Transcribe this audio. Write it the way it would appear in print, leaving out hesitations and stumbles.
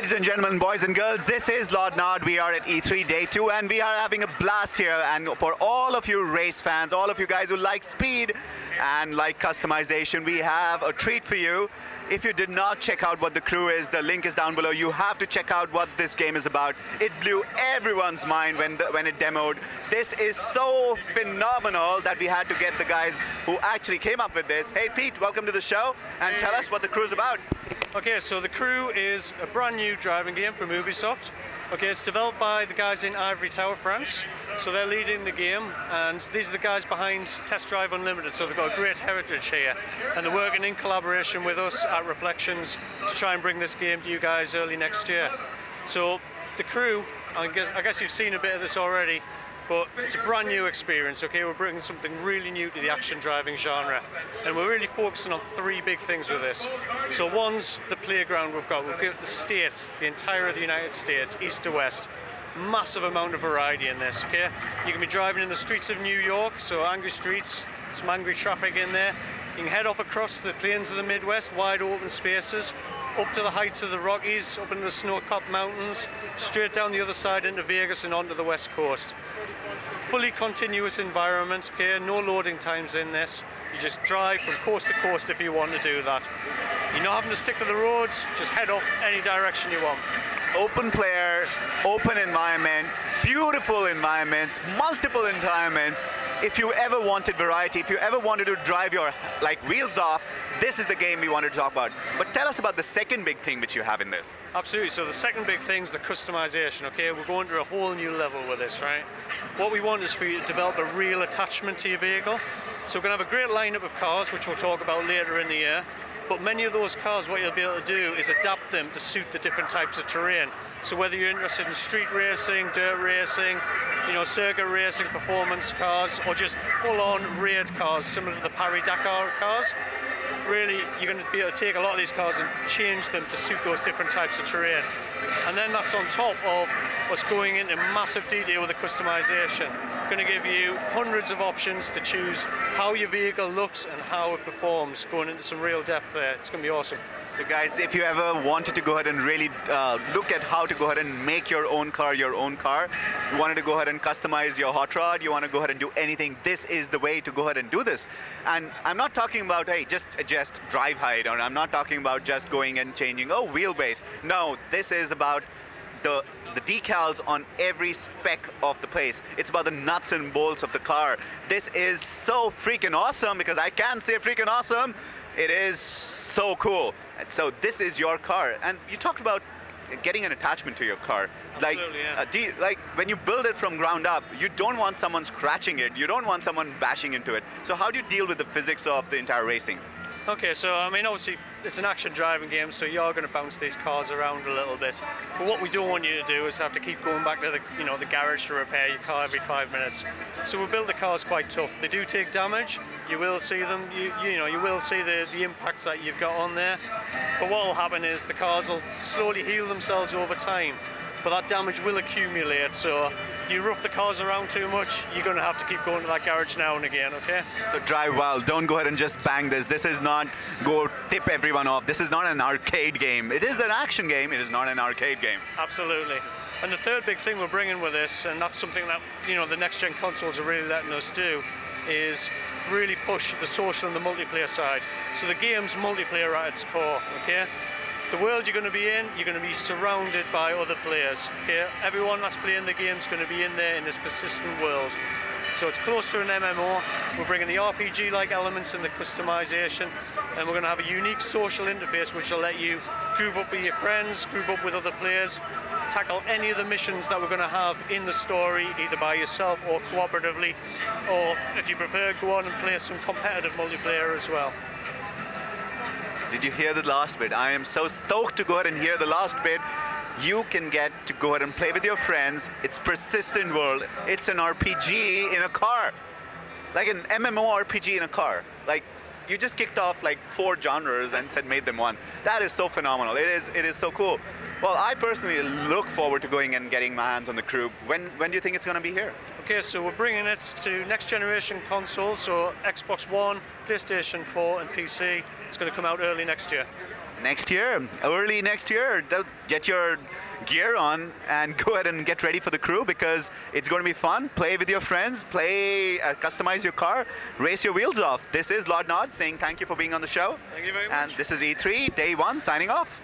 Ladies and gentlemen, boys and girls, this is Lord Nod. We are at E3 Day 2 and we are having a blast here. And for all of you race fans, all of you guys who like speed and like customization, we have a treat for you. If you did not check out what the crew is, the link is down below. You have to check out what this game is about. It blew everyone's mind when it demoed. This is so phenomenal that we had to get the guys who actually came up with this. Hey Pete, welcome to the show and tell us what the crew is about. Okay, so the crew is a brand new driving game from Ubisoft. Okay, it's developed by the guys in Ivory, France. So they're leading the game, and these are the guys behind Test Drive Unlimited. So they've got a great heritage here, and they're working in collaboration with us at Reflections to try and bring this game to you guys early next year. So the crew, I guess you've seen a bit of this already, but it's a brand new experience, okay? We're bringing something really new to the action driving genre. And we're really focusing on three big things with this. So one's the playground we've got. We've got the states, the entire of the United States, east to west. Massive amount of variety in this, okay? You can be driving in the streets of New York, so angry streets, some angry traffic in there. You can head off across the plains of the Midwest, wide open spaces, up to the heights of the Rockies, up into the snow-capped mountains, straight down the other side into Vegas and onto the West Coast. Fully continuous environment, okay, no loading times in this. You just drive from coast to coast if you want to do that. You're not having to stick to the roads, just head off any direction you want. Open player, open environment, beautiful environments, multiple environments. If you ever wanted variety, if you ever wanted to drive your wheels off, this is the game we wanted to talk about. But tell us about the second big thing which you have in this. Absolutely, so the second big thing is the customization, okay? We're going to a whole new level with this, right? What we want is for you to develop a real attachment to your vehicle. So we're going to have a great lineup of cars, which we'll talk about later in the year. But many of those cars, what you'll be able to do is adapt them to suit the different types of terrain. So whether you're interested in street racing, dirt racing, you know, circuit racing, performance cars, or just full-on raid cars similar to the Paris-Dakar cars, really you're going to be able to take a lot of these cars and change them to suit those different types of terrain. And then that's on top of us going into massive detail with the customization. Going to give you hundreds of options to choose how your vehicle looks and how it performs, going into some real depth there. It's going to be awesome. So guys, if you ever wanted to go ahead and really look at how to go ahead and make your own car, you wanted to go ahead and customize your hot rod, you want to go ahead and do anything, this is the way to go ahead and do this. And I'm not talking about, hey, just adjust drive height, or I'm not talking about just going and changing, wheelbase. No, this is about the decals on every speck of the place. It's about the nuts and bolts of the car. This is so freaking awesome, because I can say freaking awesome. It is so cool. And so this is your car. And you talked about getting an attachment to your car. Absolutely, yeah. When you build it from ground up, you don't want someone scratching it. You don't want someone bashing into it. So how do you deal with the physics of the entire racing? Okay, so I mean, obviously it's an action driving game, so you are going to bounce these cars around a little bit. But what we don't want you to do is have to keep going back to the garage to repair your car every 5 minutes. So we built the cars quite tough. They do take damage. You will see them. You will see the impacts that you've got on there. But what will happen is the cars will slowly heal themselves over time. But that damage will accumulate, so you rough the cars around too much, you're going to have to keep going to that garage now and again, okay? So drive well, don't go ahead and just bang this. This is not go tip everyone off. This is not an arcade game. It is an action game, it is not an arcade game. Absolutely. And the third big thing we're bringing with this, and that's something that the next gen consoles are really letting us do, is really push the social and the multiplayer side. So the game's multiplayer at its core, okay? The world you're going to be in, you're going to be surrounded by other players. Okay? Everyone that's playing the game is going to be in there in this persistent world. So it's close to an MMO. We're bringing the RPG-like elements and the customization, and we're going to have a unique social interface which will let you group up with your friends, group up with other players, tackle any of the missions that we're going to have in the story, either by yourself or cooperatively, or if you prefer, go on and play some competitive multiplayer as well. Did you hear the last bit? I am so stoked to go ahead and hear the last bit. You can get to go ahead and play with your friends. It's persistent world. It's an RPG in a car. Like an MMORPG in a car. Like, you just kicked off like 4 genres and said made them one. That is so phenomenal. It is so cool. Well, I personally look forward to going and getting my hands on the crew. When do you think it's going to be here? Okay, so we're bringing it to next generation consoles, so Xbox One, PlayStation 4 and PC. It's going to come out early next year. Next year, early next year, get your gear on and go ahead and get ready for the crew, because it's going to be fun. Play with your friends, customize your car, race your wheels off. This is Lord Nod saying thank you for being on the show. Thank you very much. And this is E3, day 1, signing off.